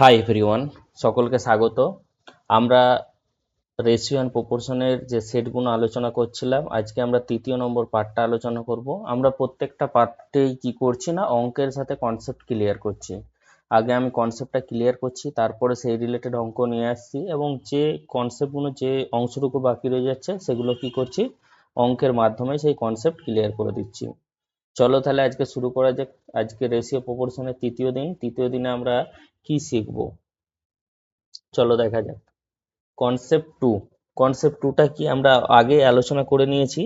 Hi everyone, সকলকে স্বাগত। আমরা রেশিও অ্যান্ড প্রপোর্শনের যে সেটগুলো আলোচনা করছিলাম, আজকে আমরা তৃতীয় নম্বর পার্টটা আলোচনা করব। আমরা প্রত্যেকটা পার্টেই কি করছি না, অঙ্কের সাথে কনসেপ্ট ক্লিয়ার করছি। আগে আমি কনসেপ্টটা ক্লিয়ার করছি, তারপরে সেই রিলেটেড অঙ্ক নিয়ে আসছি, এবং যে কনসেপ্টগুলো, যে অংশটুকু বাকি রয়ে যাচ্ছে সেগুলো কি করছি, অঙ্কের মাধ্যমে সেই কনসেপ্ট ক্লিয়ার করে দিচ্ছি। চলো তাহলে আজকে শুরু করা যাক। আজকে রেশিও প্রপোর্শনের তৃতীয় দিনে আমরা কি শিখব, চলো দেখা যাক। কনসেপ্ট টুটা কি আমরা আগে আলোচনা করে নিয়েছি,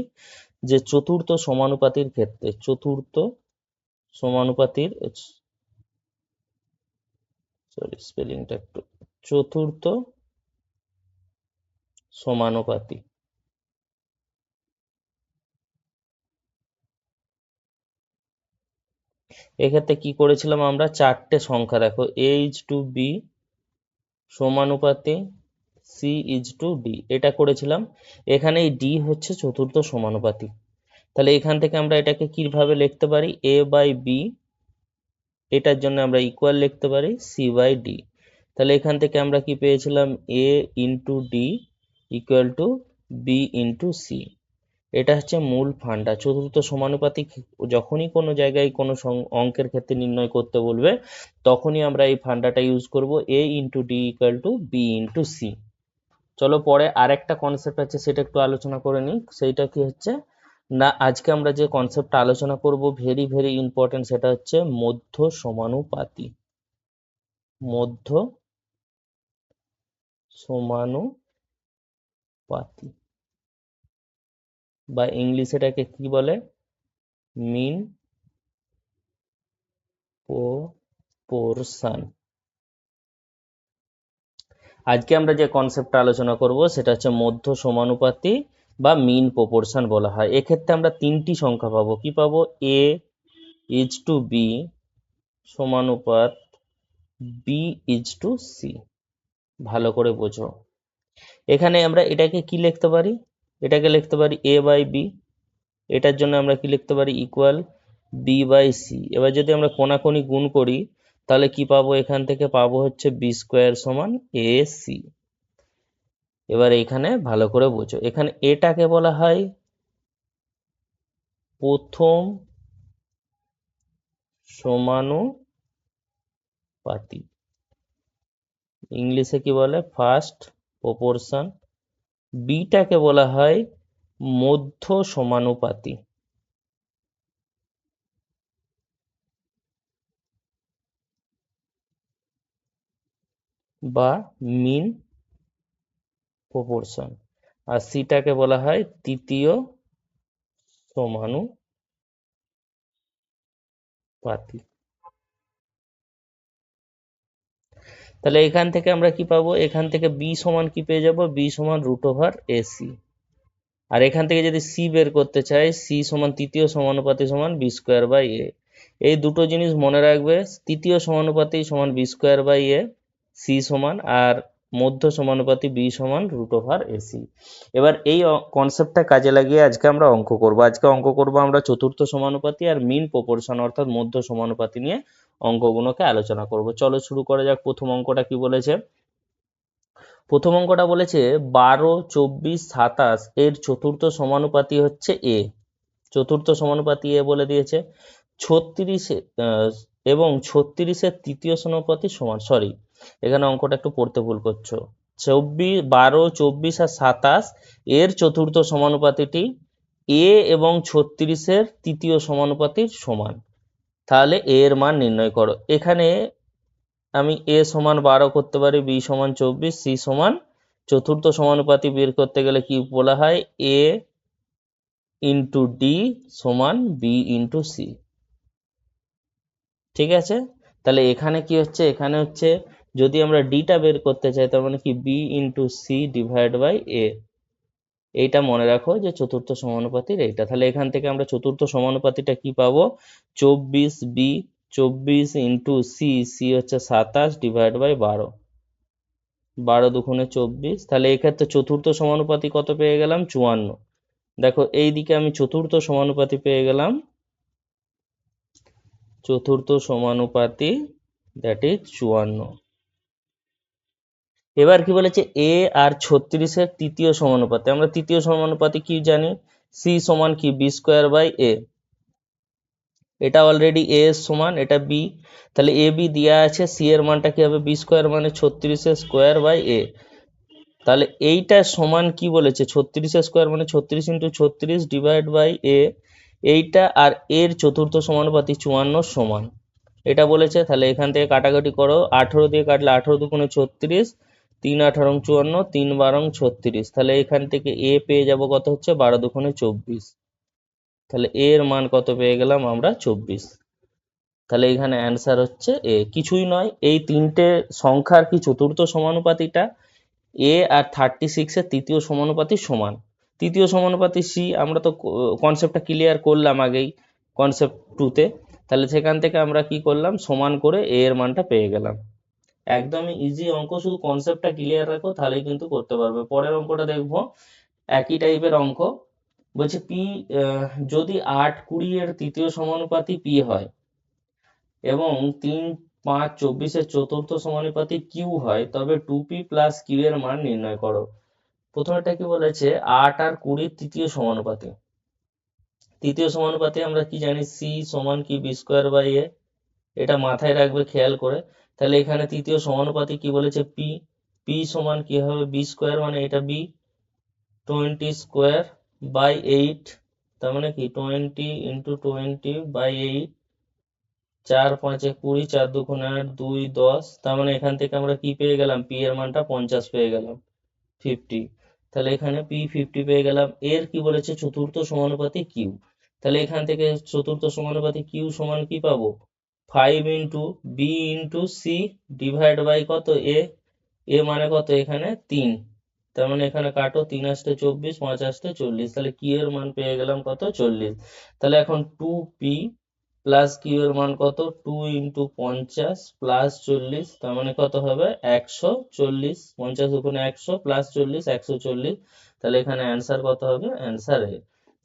যে চতুর্থ সমানুপাতির ক্ষেত্রে চতুর্থ সমানুপাতি এক্ষেত্রে কি করেছিলাম আমরা, চারটে সংখ্যা দেখো, a is to b সমানুপাতি c is to d, এটা করেছিলাম। এখানে এই d হচ্ছে চতুর্থ সমানুপাতি। তাহলে এখান থেকে আমরা এটাকে কিভাবে লিখতে পারি, a বাই b, এটার জন্য আমরা ইকুয়াল লিখতে পারি c বাই d। তাহলে এখান থেকে আমরা কি পেয়েছিলাম, a into D equal to B into C. এটা হচ্ছে মূল ফান্ডা। চতুর্থ সমানুপাতি যখনই কোনো জায়গায় কোনো অঙ্কের ক্ষেত্রে নির্ণয় করতে বলবে, তখনই আমরা এই ফান্ডাটা ইউজ করব, a into D equal to B into C. চলো পরে আরেকটা কনসেপ্ট আছে, সেটা একটু আলোচনা করে নিই। সেইটা কি হচ্ছে না, আজকে আমরা যে কনসেপ্টটা আলোচনা করব, ভেরি ভেরি ইম্পর্টেন্ট, সেটা হচ্ছে মধ্য সমানুপাতি। মধ্য সমানুপাতি বা ইংলিশে এটাকে কি বলে, মিন প্রপোর্শন। আজকে আমরা যে কনসেপ্টটা আলোচনা করব সেটা হচ্ছে মধ্য সমানুপাতি বা মিন প্রপোর্শন বলা হয়। এক্ষেত্রে আমরা তিনটি সংখ্যা পাবো। কি পাবো, a ইজ টু বি সমানুপাত b ইজ টু c। ভালো করে বোঝো। এখানে আমরা এটাকে কি লিখতে পারি, এটাকে লিখতে পারি a বাই b। এটার জন্য আমরা কি লিখতে পারি, ইকুয়াল b বাই c। এবার যদি আমরা কোনাকুনি গুণ করি, তাহলে কি পাবো, এখান থেকে পাবো হচ্ছে b স্কোয়ার সমান ac। এবার এখানে ভালো করে বোঝো, এখানে এটাকে বলা হয় প্রথম সমানুপাতি, ইংলিশে কি বলে, ফার্স্ট প্রপোর্শন। বিটাকে বলা হয় মধ্য সমানুপাতি বা মিন প্রপোর্শন, আর সিটাকে বলা হয় তৃতীয় সমানুপাতি। তাহলে এখান থেকে আমরা কি পাবো, এখান থেকে বি সমান কি পেয়ে যাব, বি সমান √ac। আর এখান থেকে যদি সি বের করতে চাই, সি সমান তৃতীয় সমানুপাতি সমান বি স্কোয়ার বাই এ। এই দুটো জিনিস মনে রাখবে, তৃতীয় সমানুপাতি সমান B square by A, C সমান, আর মধ্য সমানুপাতি বি সমান √ac। এবার এই কনসেপ্টটা কাজে লাগিয়ে আজকে আমরা অঙ্ক করব। আমরা চতুর্থ সমানুপাতি আর মিন প্রপোর্শন অর্থাৎ মধ্য সমানুপাতি নিয়ে অঙ্কগুলোকে আলোচনা করব। চলো শুরু করা যাক। প্রথম অঙ্কটা কি বলেছে, প্রথম অঙ্কটা বলেছে 12, 24, 27 এর চতুর্থ সমানুপাতি হচ্ছে এ। চতুর্থ সমানুপাতি এ বলে দিয়েছে। 36 এবং 36-এর তৃতীয় সমানুপাতি সমান, সরি এখানে অঙ্কটা একটু পড়তে ভুল করছো। 12, 24 আর 27 এর চতুর্থ সমানুপাতিটি এ এবং 36-এর তৃতীয় সমানুপাতির সমান। তাহলে এ এর মান নির্ণয় করো। এখানে আমি a সমান 12 করতে পারি, b সমান 24, c সমান, চতুর্থ সমানুপাতি বের করতে গেলে কি বলা হয়, a ইন্টু ডি সমান b ইন্টু c। ঠিক আছে, তাহলে এখানে কি হচ্ছে, এখানে হচ্ছে যদি আমরা ডিটা বের করতে চাই, তার মানে কি b into C divide by a। এইটা মনে রাখো যে চতুর্থ সমানুপাতির এইটা। তাহলে এখান থেকে আমরা চতুর্থ সমানুপাতিটা কি পাবো, 24b, 24 ইন্টু সি, সি হচ্ছে 27 ডিভাইড বাই 12, 12 দুগুণে 24। তাহলে এক্ষেত্রে চতুর্থ সমানুপাতি কত পেয়ে গেলাম, 54। দেখো এই দিকে আমি চতুর্থ সমানুপাতি পেয়ে গেলাম, চতুর্থ সমানুপাতি দ্যাট ইজ 54। এবার কি বলেছে, এ আর 36-এর তৃতীয় সমানুপাতে। আমরা তৃতীয় সমানুপাতে কি জানি, সি সমান কি বি স্কোয়ার বাই এ। এটা অলরেডি এ এর সমান, এটা বি, তাহলে এ বি দেওয়া আছে, সি এর মানটা কি হবে বি স্কোয়ার মানে 36-এর স্কোয়ার বাই এ। তাহলে এইটা সমান কি বলেছে, 36-এর স্কোয়ার মানে 36 ইন্টু 36 ডিভাইড বাই এ। এইটা আর এর চতুর্থ সমানুপাতি 54 সমান, এটা বলেছে। তাহলে এখান থেকে কাটাকাটি করো, 18 দিয়ে কাটলে 18 দুগুণে 36, 3 18 54, 3 12 36। তাহলে এখান থেকে এ পেয়ে যাব কত হচ্ছে 12 দুগুণে 24। তাহলে এর মান কত পেয়ে গেলাম আমরা 24। তাহলে এখানে অ্যান্সার হচ্ছে এ। কিছুই নয়, এই তিনটে সংখ্যার কি চতুর্থ সমানুপাতিটা এ আর 36-এর তৃতীয় সমানুপাতি সমান। তৃতীয় সমানুপাতি সি, আমরা তো কনসেপ্টটা ক্লিয়ার করলাম আগেই কনসেপ্ট 2-তে। তাহলে সেখান থেকে আমরা কি করলাম, সমান করে এ এর মানটা পেয়ে গেলাম। একদমই ইজি অঙ্ক, শুধু কনসেপ্টটা ক্লিয়ার রাখো তাহলেই কিন্তু করতে পারবে। পরের অঙ্কটা দেখবো, একই টাইপের অঙ্ক। বলছে পি, যদি 8 20 এর তৃতীয় সমানুপাতি পি হয় এবং 3 5 24-এর চতুর্থ সমানুপাতি কিউ হয়, তবে 2p প্লাস কিউ এর মান নির্ণয় করো। প্রথমেটা কি বলেছে, 8 আর 20 তৃতীয় সমানুপাতি। তৃতীয় সমানুপাতি আমরা কি জানি, সি সমান কি বি স্কোয়ার বাই এ। এটা মাথায় রাখবে খেয়াল করে। তাহলে এখানে তৃতীয় সমানুপাতি কি বলেছে, পি। পি সমান কি হবে বি স্কোয়ার মানে এটা বি, 20 স্কোয়ার বাই 8। তার মানে কি 20 ইন্টু 20 বাই 8, 4 5 20, 4 2 8, 2 10। তার মানে এখান থেকে আমরা কি পেয়ে গেলাম, পি এর মানটা 50 পেয়ে গেলাম, 50। তাহলে এখানে পি 50 পেয়ে গেলাম। এর কি বলেছে, চতুর্থ সমানুপাতি কিউ। তাহলে এখান থেকে চতুর্থ সমানুপাতি কিউ সমান কি পাবো, 5 into B into C divide by কত এ। এ মানে কত এখানে 3। তার মানে এখানে কাটো, 3 আসতে 24, 5 আসতে 40। তাহলে কিউ এর মান পেয়ে গেলাম কত 40। তাহলে এখন 2p প্লাস কিউ এর মান কত, 2 ইন্টু 50 প্লাস 40। তার মানে কত হবে 140, 50 দুগুণে 100 প্লাস 40 140। তাহলে এখানে অ্যান্সার কত হবে, অ্যান্সার এ।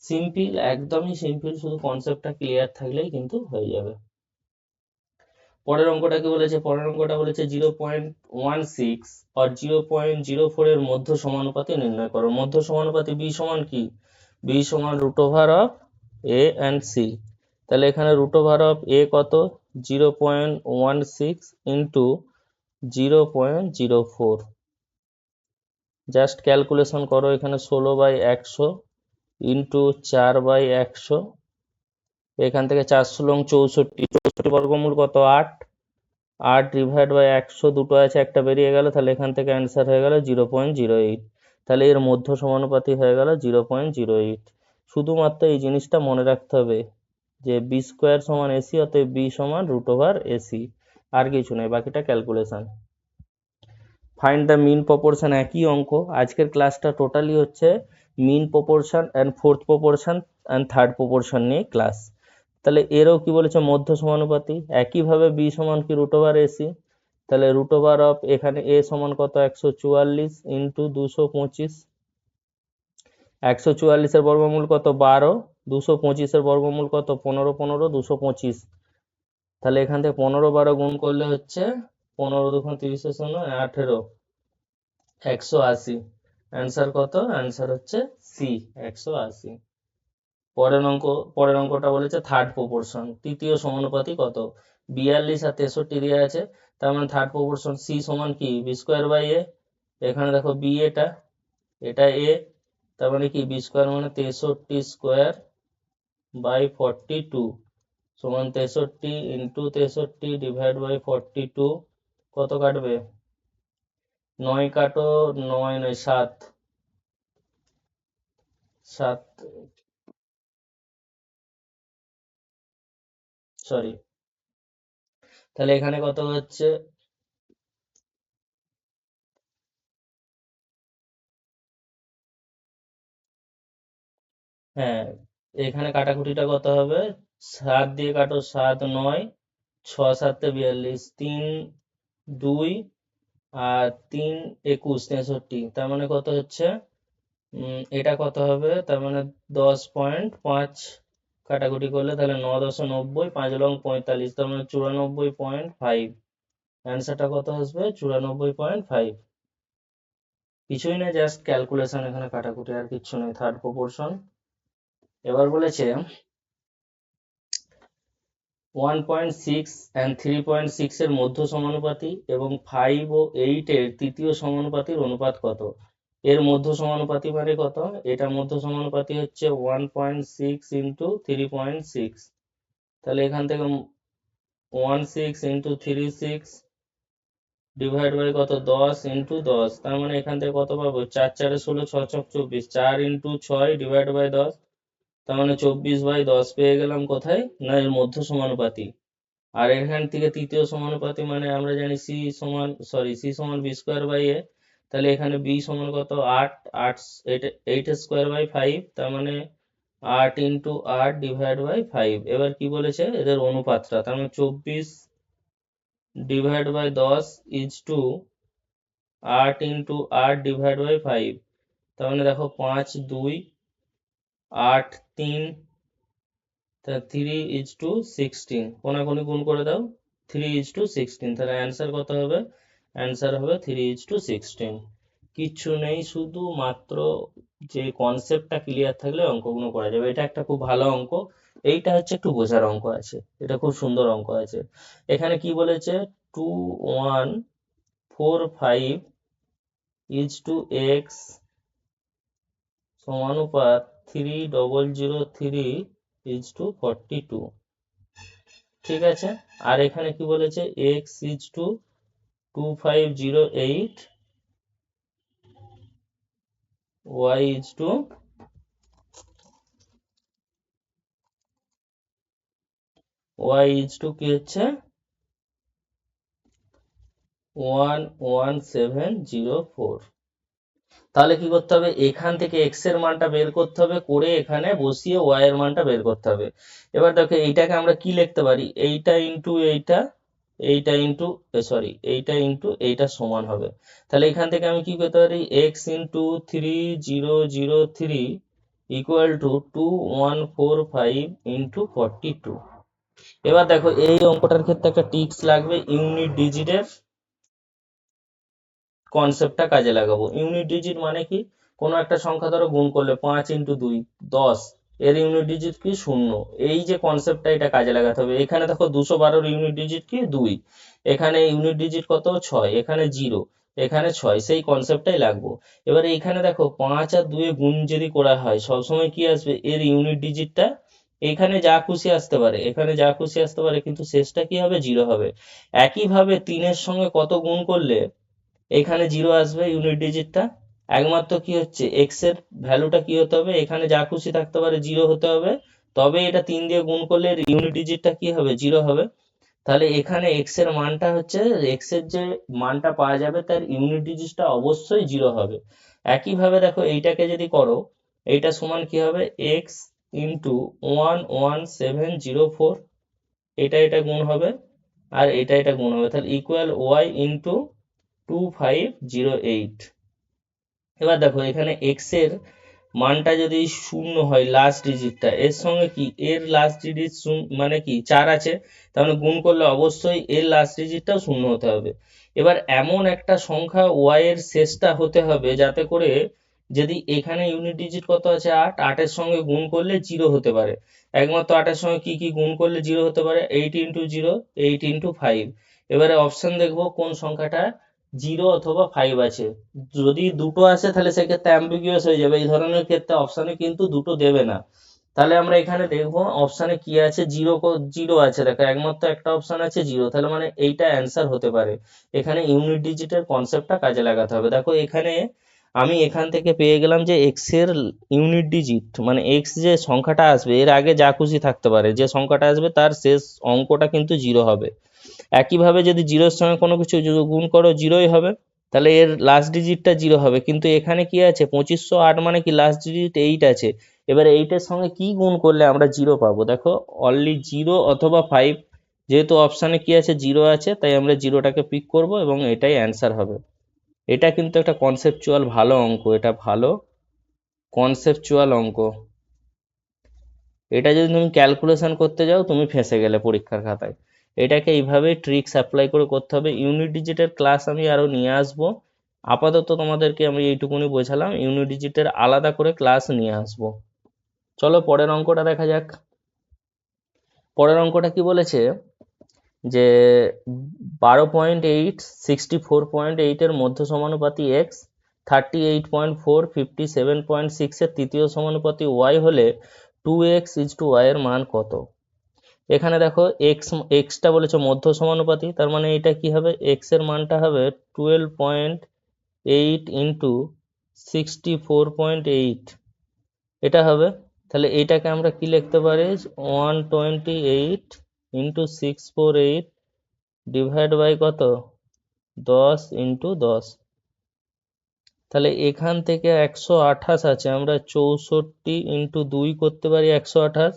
সিম্পল, একদমই সিম্পল, শুধু কনসেপ্টটা ক্লিয়ার থাকলেই কিন্তু হয়ে যাবে। পরের অঙ্কটা কি বলেছে, পরের অঙ্কটা বলেছে 0.16 আর 0.04 এর মধ্য সমানুপাতি নির্ণয় করো। মধ্য সমানুপাতি বি সমান কি, বি সমান root over of A and C. তাহলে এখানে রুট ওভার অফ এ কত, 0.16 ইন্টু 0.04। জাস্ট ক্যালকুলেশন করো, এখানে 16/100 ইন্টু 4/100। এখান থেকে 4 × 64, 64 বর্গমূল কত 8, 8 ডিভাইড বাই 100, দুটো আছে একটা বেরিয়ে গেল। তাহলে এখান থেকে অ্যান্সার হয়ে গেল 0.08। তাহলে এর মধ্য সমানুপাতি হয়ে গেল 0.08। শুধুমাত্র এই জিনিসটা মনে রাখতে হবে যে বি স্কোয়ার সমান এসি, অতএব বি সমান রুট ওভার এসি, আর কিছু নেই, বাকিটা calculation. Find the mean proportion, একই অঙ্ক। আজকের ক্লাসটা টোটালি হচ্ছে mean proportion and fourth proportion and third proportion নিয়ে ক্লাস। তাহলে এরও কি বলেছে, মধ্য সমানুপাতি। একইভাবে বি সমান কি রুট ওভার এসি। তাহলে রুট ওভার অফ এখানে এ সমান কত 144 ইন্টু 225। 144-এর বর্গমূল কত 12, 225-এর বর্গমূল কত 15 15, 225। তাহলে এখান থেকে 15 12 গুণ করলে হচ্ছে 15 2 30 18, 180। অ্যান্সার কত, অ্যান্সার হচ্ছে সি 180। পরের অঙ্কটা বলেছে থার্ড প্রপোর্শন, তৃতীয় সমানুপাতি কত, 42 আর 63 দেওয়া আছে। তার মানে থার্ড প্রপোর্শন সি সমান কি বি স্কোয়ার বাই এ। এখানে দেখো বি, এটা এটা এ, তার মানে কি বি স্কোয়ার মানে 63 স্কোয়ার বাই 42 সমান 63 ইন্টু 63 ডিভাইড বাই 42। কত কাটবে, 9 কাটো, 9 নয় 7, 7 সরি। তাহলে এখানে কত হচ্ছে, হ্যাঁ এখানে কাটাকুটিটা কত হবে, 7 দিয়ে কাটো, 7 9, 6 7 42, 3 2 আর 3 21 63। তার মানে কত হচ্ছে, এটা কত হবে, তার মানে 10.5 কাটাকুটি করলে তাহলে 9 10 90, 5 লং 45, তার মানে 94.5। অ্যান্সারটা কত আসবে 94.5। কিছুই না, জাস্ট ক্যালকুলেশন, এখানে কাটাকুটি আর কিচ্ছু নেই। Third proportion. এবার বলেছে 1.6 and 3.6 এর মধ্য সমানুপাতি এবং 5 ও 8 এর তৃতীয় সমানুপাতির অনুপাত কত? এর মধ্য সমানুপাতি মানে কত? এটা মধ্য সমানুপাতি হচ্ছে 1.6 ইন্টু 3.6। তাহলে এখান থেকে 16 ইন্টু 36 ডিভাইড বাই কত, 10 ইন্টু 10। তার মানে এখান থেকে কত পাবো, 4 4 16, 6 6 24, 4 ইন্টু 6 ডিভাইড বাই 10। তার মানে 24/10 পেয়ে গেলাম। কোথায় না, এর মধ্য সমানুপাতি। আর এখান থেকে তৃতীয় সমানুপাতি মানে আমরা জানি সি সমান বি স্কোয়ার বাই এ। তাহলে এখানে বি সমান কত, 8, 8 8 স্কোয়ার বাই 5। তার মানে 8 ইন্টু 8 ডিভাইড বাই 5। এবার কি বলেছে, এদের অনুপাতটা। তার মানে 24 divide by 10 is to 8 into 8 divide by 5। তার মানে দেখো 5 2 8 3, তা 3:16, কোনাকুনি গুণ করে দাও, 3:16। তাহলে অ্যান্সার কত হবে, অ্যান্সার হবে 3:16। কিচ্ছু নেই, শুধু মাত্র যে কনসেপ্টটা ক্লিয়ার থাকলে অঙ্কগুলো করা যাবে। এটা একটা খুব ভালো অঙ্ক। এইটা হচ্ছে একটু বোঝার অঙ্ক আছে, এটা খুব সুন্দর অঙ্ক আছে। এখানে কি বলেছে, 2145 ইজ টু এক্স সমানুপাত 3003 ইজ টু 42। ঠিক আছে। আর এখানে কি বলেছে, x is to 2508, y is to কি হচ্ছে 11704। তাহলে কি করতে হবে, এখান থেকে x এর মানটা বের করতে হবে, করে এখানে বসিয়ে y এর মানটা বের করতে হবে। এবার দেখো এইটাকে আমরা কি লিখতে পারি, এইটা ইন্টু এইটা, এইটা ইন্টু এইটা সমান হবে। তাহলে এখান থেকে আমি কি করতে পারি, x into 3003 equal to 2145 into 42। এবার দেখো এই অঙ্কটার ক্ষেত্রে একটা টিপস লাগবে, ইউনিট ডিজিটের কনসেপ্টটা কাজে লাগাবো। ইউনিট ডিজিট মানে কি, কোনো একটা সংখ্যা ধরো গুণ করলে 5 ইন্টু 2 10, এর ইউনিট ডিজিট কি 0। এই যে কনসেপ্টটা, এটা কাজে লাগাতে হবে। এখানে দেখো 212 ইউনিট ডিজিট কি 2, এখানে ইউনিট ডিজিট কত 6, এখানে 0, এখানে 6, সেই কনসেপ্টটাই লাগবো। এবারে এখানে দেখো 5 আর 2 এ গুণ যদি করা হয় সবসময় কি আসবে, এর ইউনিট ডিজিটটা এখানে যা খুশি আসতে পারে, এখানে যা খুশি আসতে পারে, কিন্তু শেষটা কি হবে, 0 হবে। একইভাবে 3 এর সঙ্গে কত গুণ করলে এখানে 0 আসবে ইউনিট ডিজিটটা। একমাত্র কি হচ্ছে, এক্স এর ভ্যালুটা কি হতে হবে, এখানে যা খুশি থাকতে পারে 0 হতে হবে, তবে এটা 3 দিয়ে গুণ করলে ইউনিট ডিজিটটা কি হবে, 0 হবে। তাহলে এখানে এক্স এর মানটা হচ্ছে, এক্স এর যে মানটা পাওয়া যাবে তার ইউনিট ডিজিটটা অবশ্যই 0 হবে। একইভাবে দেখো এইটাকে যদি করো, এইটা সমান কি হবে, এক্স ইন্টু 11704, এটা গুণ হবে, আর এটা গুণ হবে, তাহলে ইকুয়াল ওয়াই ইন্টু 2508। এবার দেখো এখানে x এর মানটা যদি 0 হয়, লাস্ট ডিজিটটা, এর সঙ্গে কি এর লাস্ট ডিজিট মানে কি 4 আছে, তাহলে গুণ করলে অবশ্যই এর লাস্ট ডিজিটটাও 0 হতে হবে। এবার এমন একটা সংখ্যা y এর শেষটা হতে হবে যাতে করে, যদি এখানে ইউনিট ডিজিট কত আছে 8, 8 এর সঙ্গে গুণ করলে 0 হতে পারে। একমাত্র 8 এর সঙ্গে কি কি গুণ করলে 0 হতে পারে, 8 ইন্টু 0, 8 ইন্টু 5। এবারে অপশন দেখবো কোন সংখ্যাটা 0 অথবা 5 আছে। যদি দুটো আসে তাহলে সেক্ষেত্রে অ্যাম্বিগুয়াস হয়ে যাবে, এই ধরনের ক্ষেত্রে অপশানে কিন্তু দুটো দেবে না। তাহলে আমরা এখানে দেখবো অপশানে কি আছে, 0 আছে, দেখো একমাত্র একটা অপশান আছে 0, তাহলে মানে এইটা অ্যান্সার হতে পারে। এখানে ইউনিট ডিজিটের কনসেপ্টটা কাজে লাগাতে হবে। দেখো এখানে আমি এখান থেকে পেয়ে গেলাম যে এক্স এর ইউনিট ডিজিট মানে এক্স যে সংখ্যাটা আসবে এর আগে যা খুশি থাকতে পারে, যে সংখ্যাটা আসবে তার শেষ অঙ্কটা কিন্তু 0 হবে। একইভাবে যদি 0 এর সঙ্গে কোনো কিছু গুণ করো 0ই হবে, তাহলে এর লাস্ট ডিজিটটা 0 হবে। কিন্তু এখানে কি আছে, 2508 মানে কি লাস্ট ডিজিট 8 আছে। এবারে 8 এর সঙ্গে কি গুণ করলে আমরা 0 পাবো, দেখো অনলি 0 অথবা 5, যেহেতু অপশানে কি আছে 0 আছে, তাই আমরা 0টাকে পিক করব এবং এটাই অ্যান্সার হবে। এটা কিন্তু একটা কনসেপচুয়াল ভালো অঙ্ক, এটা ভালো কনসেপচুয়াল অঙ্ক। এটা যদি তুমি ক্যালকুলেশন করতে যাও তুমি ফেঁসে গেলে পরীক্ষার খাতায়। এটাকে এইভাবে ট্রিক্স অ্যাপ্লাই করে করতে হবে। ইউনিট ডিজিটের ক্লাস আমি আরো নিয়ে আসবো, আপাতত তোমাদেরকে আমি এইটুকুনি বোঝালাম, ইউনিট ডিজিটের আলাদা করে ক্লাস নিয়ে আসবো। চলো পরের অঙ্কটা দেখা যাক। পরের অঙ্কটা কি বলেছে যে 12.8 64.8 এর মধ্য সমানুপাতি এক্স, 38.4 57.6 এর তৃতীয় সমানুপাতি ওয়াই হলে 2x:y এর মান কত? এখানে দেখো এক্সটা বলেছে মধ্য সমানুপাতি, তার মানে এটা কি হবে, এক্স এর মানটা হবে 12.8 ইন্টু 64.8, এটা হবে। তাহলে এইটাকে আমরা কি লিখতে পারি, 128 ইন্টু 648 ডিভাইড বাই কত, 10 ইন্টু 10। তাহলে এখান থেকে 128 আছে, আমরা 64 ইন্টু 2 করতে পারি 128,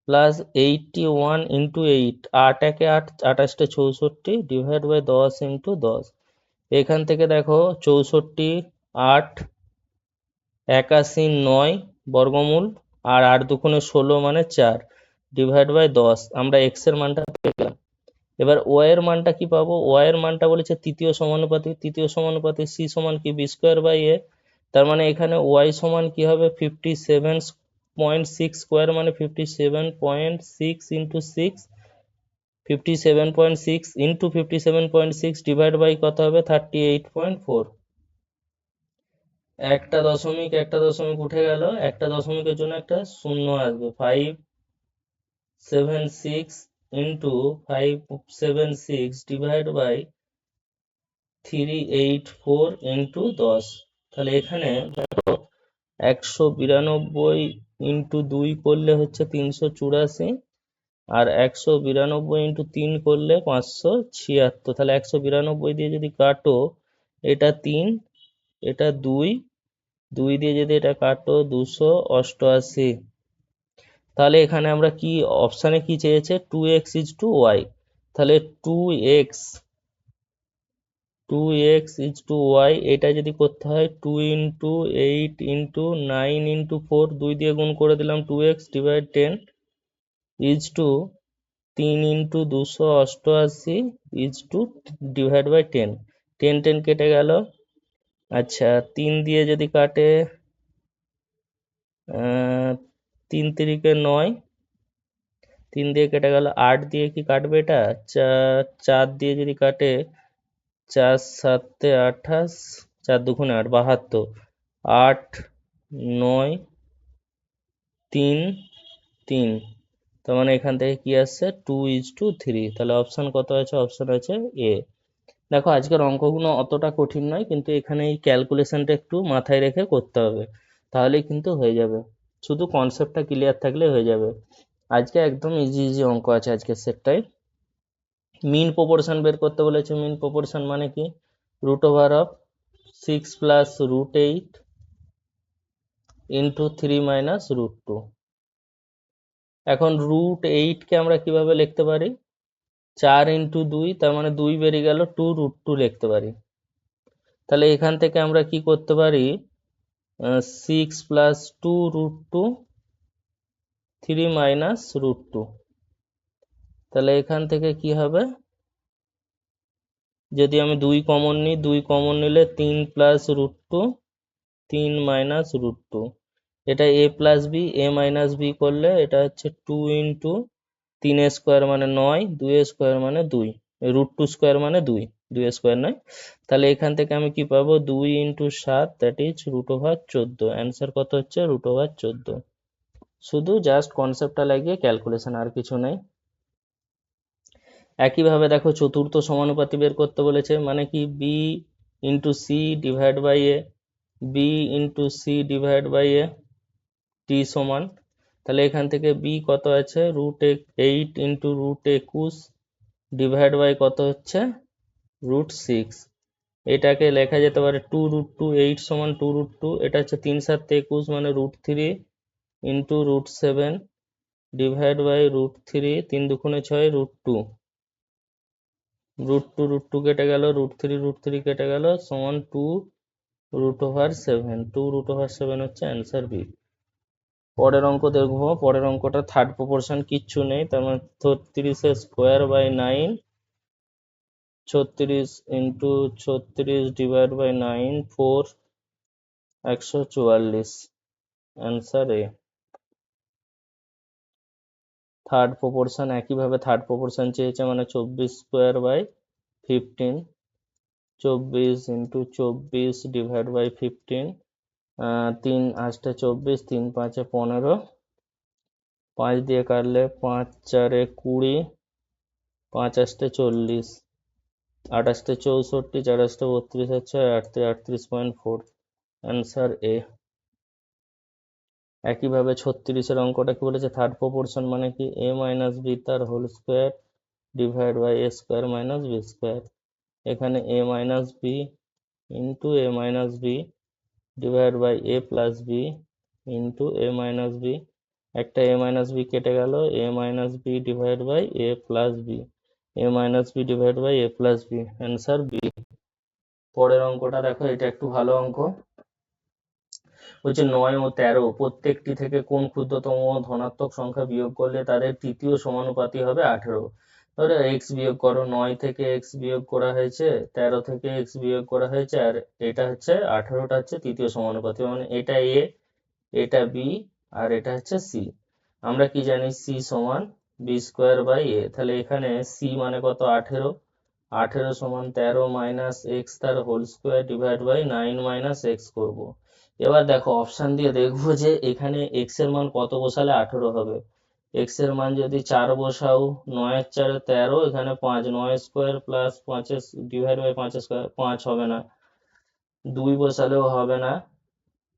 প্লাস 81 ইন্টু 8, 8 একে 8, 28টে 64 ডিভাইড বাই 10 ইন্টু 10। এখান থেকে দেখো 64 8 81 9 বর্গমূল, আর 8 দুগুণে 16 মানে 4 ডিভাইড বাই 10, আমরা এক্স এর মানটা পেয়ে গেলাম। এবার ওয়াই এর মানটা কি পাবো, ওয়াই এর মানটা বলেছে তৃতীয় সমানুপাতি, তৃতীয় সমানুপাতি সি সমান কি বি স্কোয়ার বাই এ, তার মানে এখানে ওয়াই সমান কি হবে 57.6 স্কোয়ার মানে 57.6 ইন্টু 6, 57.6 ইন্টু 57.6 ডিভাইড বাই কত হবে 38.4। একটা দশমিক উঠে গেল, একটা দশমিকের জন্য একটা শূন্য আসবে, 576 ইন্টু 576 ডিভাইড বাই 384 ইন্টু 10। তাহলে এখানে দেখো 192 ইন্টু 2 করলে হচ্ছে 384, আর 192 ইন্টু 3 করলে 576। তাহলে 192 দিয়ে যদি কাটো, এটা 3, এটা 2, 2 দিয়ে যদি এটা কাটো 288। তাহলে এখানে আমরা কি অপশানে কি চেয়েছে, 2x:y, তাহলে 2x:y এটা যদি করতে হয় 2 ইন্টু 8 ইন্টু 9 ইন্টু 4, 2 দিয়ে গুণ করে দিলাম 2x divide 10 is to 3 into 288 is to divide by 10, 10 10 কেটে গেল। আচ্ছা 3 দিয়ে যদি কাটে 3 3 9, 3 দিয়ে কেটে গেল, 8 দিয়ে কি কাটবে এটা, 4 দিয়ে যদি কাটে 4 7 28, 4 দুগুণে 8 72, 8 9 3 3, তার মানে এখান থেকে কি আসছে 2:3। তাহলে অপশন কত আছে, অপশন আছে এ। দেখো আজকের অঙ্কগুলো অতটা কঠিন নয়, কিন্তু এখানে এই ক্যালকুলেশনটা একটু মাথায় রেখে করতে হবে, তাহলেই কিন্তু হয়ে যাবে, শুধু কনসেপ্টটা ক্লিয়ার থাকলে হয়ে যাবে। আজকে একদম ইজি ইজি অঙ্ক আছে আজকের সেটটায়। মিন প্রপোর্শন বের করতে বলেছে, মিন প্রপোর্শন মানে কি, √6 প্লাস √8 ইন্টু 3 মাইনাস √2। এখন √8 কে আমরা কিভাবে লিখতে পারি, 4 ইন্টু 2, তার মানে 2 বেরিয়ে গেল, 2√2 লিখতে পারি। তাহলে এখান থেকে আমরা কি করতে পারি, 6 প্লাস 2√2 3 মাইনাস √2। তাহলে এখান থেকে কি হবে, যদি আমি 2 কমন নিই, 2 কমন নিলে 3 প্লাস √2 3 মাইনাস √2, এটা a plus B, a minus B করলে এটা হচ্ছে 2 ইন্টু 3 স্কোয়ার মানে 9, 2 স্কোয়ার মানে 2, √2 স্কোয়ার মানে 2, 2 স্কোয়ার নয়। তাহলে এখান থেকে আমি কি পাবো, 2 ইন্টু 7, দ্যাট ইজ √14। অ্যান্সার কত হচ্ছে, √14। শুধু জাস্ট কনসেপ্টটা লাগিয়ে ক্যালকুলেশন, আর কিছু নেই। একইভাবে দেখো চতুর্থ সমানুপাতি বের করতে বলেছে, মানে কি B into C divide by A, B into C divide by A টি সমান, তাহলে এখান থেকে বি কত আছে, √8 ইন্টু √21 ডিভাইড বাই কত হচ্ছে √6। এটাকে লেখা যেতে পারে 2√2, 8 সমান 2√2, এটা হচ্ছে 3 7 21 মানে √3 ইন্টু √7 ডিভাইড বাই √3, 3 দুগুণে 6 √2, √2 কেটে গেল, √3 কেটে গেল, সমান 2√7, 2√7 হচ্ছে অ্যান্সার বি। পরের অঙ্ক দেখবো, পরের অঙ্কটা থার্ড প্রপোর্শন কিচ্ছু নেই, তার মানে 36 square by 9 36 into 36 divide by 9 4 144 answer A. Third proportion একইভাবে থার্ড প্রপোর্শন চেয়েছে, মানে 24 square by 15, 24 into 24 divide by 15, 3 8 24, 3 5 15, 5 দিয়ে কাটলে 5 4 20, 5 8 40, 8 8 64, 4 8 32, আর 6 8 38.4 অ্যান্সার এ। একইভাবে 36-এর অঙ্কটা কি বলেছে, থার্ড প্রপোর্শন মানে কি a মাইনাস বি তার whole square divide by a square minus B square. এখানে a minus B into a minus B divide by a plus B into a minus B. একটা a minus B কেটে গেল, a minus B divide by a plus B, a minus B divide by a plus B, answer B. পরের অঙ্কটা দেখো, এটা একটু ভালো অঙ্ক। বলছে 9 ও 13 প্রত্যেকটি থেকে কোন ক্ষুদ্রতম ধনাত্মক সংখ্যা বিয়োগ করলে তাদের তৃতীয় সমানুপাতি হবে 18। তাহলে এক্স বিয়োগ করো, 9 থেকে এক্স বিয়োগ করা হয়েছে, 13 থেকে এক্স বিয়োগ করা হয়েছে, আর এটা হচ্ছে 18টা হচ্ছে তৃতীয় সমানুপাতি, মানে এটা এ, এটা বি, আর এটা হচ্ছে সি। আমরা কি জানি, সি সমান বি স্কোয়ার বাই এ। তাহলে এখানে সি মানে কত, 18, 18 সমান 13 মাইনাস এক্স তার whole square divide by 9 minus X করবো। এবার দেখো অপশান দিয়ে দেখবো যে এখানে এক্স এর মান কত বসালে 18 হবে। এক্স এর মান যদি 4 বসাও, 9 এর 4 13, এখানে 5, 9 square plus 5 divide by 5 square, 5 হবে না। 2 বসালেও হবে না।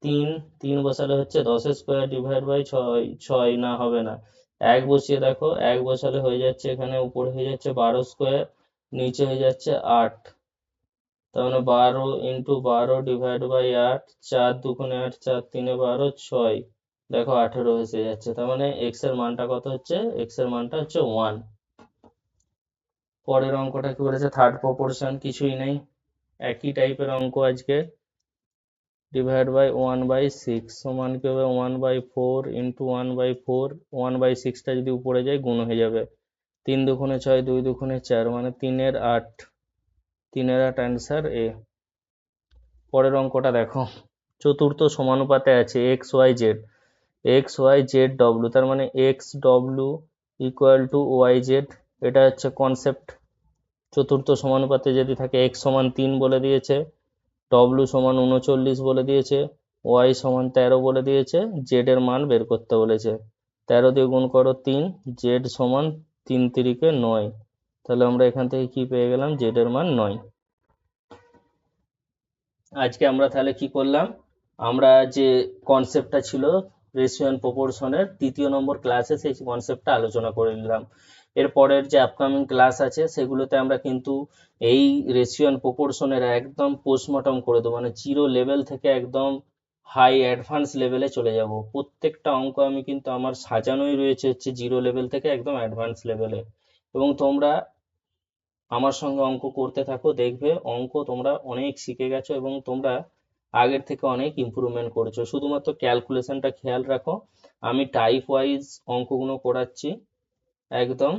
3 3 বসালে হচ্ছে 10 স্কোয়ার ডিভাইড বাই 6, 6 না, হবে না। 1 বসিয়ে দেখো, 1 বসালে হয়ে যাচ্ছে, এখানে উপরে হয়ে যাচ্ছে 12 স্কোয়ার, নিচে হয়ে যাচ্ছে 8, তার মানে 12 ইন্টু 12 ডিভাইড বাই 8, 4 দুগুণে 8, 4 3 12, 6, দেখো 18 এসে যাচ্ছে। তার মানে এক্স এর মানটা কত হচ্ছে, এক্স এর মানটা হচ্ছে 1। পরের অঙ্কটা কি বলেছে, থার্ড প্রপোর্শন, কিছুই নেই, একই টাইপের অঙ্ক আজকে। ডিভাইড বাই 1/6 সমান কি হবে, 1/4 ইন্টু 1/4, 1/6টা যদি উপরে যায় গুণ হয়ে যাবে, 3 দুগুণে 6, 2 দুগুণে 4, মানে 3 এর 8, 3 এর 8 অ্যান্সার এ। পরের অঙ্কটা দেখো, চতুর্থ সমানুপাতে আছে X Y Z, X Y Z W, তার মানে X W equal to Y Z, এটা হচ্ছে কনসেপ্ট। চতুর্থ সমানুপাতে যদি থাকে, এক্স সমান 3 বলে দিয়েছে, ডব্লু সমান 39 বলে দিয়েছে, ওয়াই সমান 13 বলে দিয়েছে, জেড এর মান বের করতে বলেছে। 13 দিয়ে গুণ করো 3, জেড সমান 3 3 9, তাহলে আমরা এখান থেকে কি পেয়ে গেলাম, জেড এর মান 9। আজকে আমরা তাহলে কি করলাম, আমরা যে কনসেপ্টটা ছিল রেশিও এন্ড প্রপোর্শনের তৃতীয় নম্বর ক্লাসে, সেই কনসেপ্টটা আলোচনা করে নিলাম। এরপরের যে আপকামিং ক্লাস আছে সেগুলোতে আমরা কিন্তু এই রেশিও এন্ড প্রপোর্শনের একদম পোস্টমর্টম করে দেবো, মানে জিরো লেভেল থেকে একদম হাই অ্যাডভান্স লেভেলে চলে যাব। প্রত্যেকটা অঙ্ক আমি কিন্তু আমার সাজানোই রয়েছে হচ্ছে জিরো লেভেল থেকে একদম অ্যাডভান্স লেভেলে, এবং তোমরা আমার সঙ্গে অঙ্ক করতে থাকো, দেখবে অঙ্ক তোমরা অনেক শিখে গেছো এবং তোমরা আগের থেকে অনেক ইমপ্রুভমেন্ট করেছো। শুধুমাত্র ক্যালকুলেশনটা খেয়াল রাখো, আমি টাইপ ওয়াইজ অঙ্কগুলো করাচ্ছি একদম,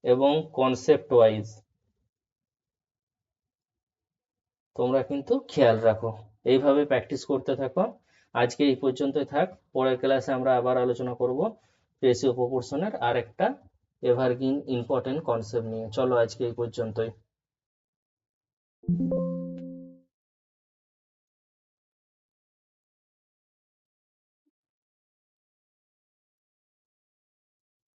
এবং কনসেপ্ট ওয়াইজ তোমরা কিন্তু খেয়াল রাখো। এইভাবে প্র্যাকটিস করতে থাকো। আজকে এই পর্যন্তই থাক, পরের ক্লাসে আমরা আবার আলোচনা করব রেশিও প্রপোর্শনের আর একটা এভারগ্রিন ইম্পর্টেন্ট কনসেপ্ট নিয়ে। চলো আজকে এই পর্যন্তই।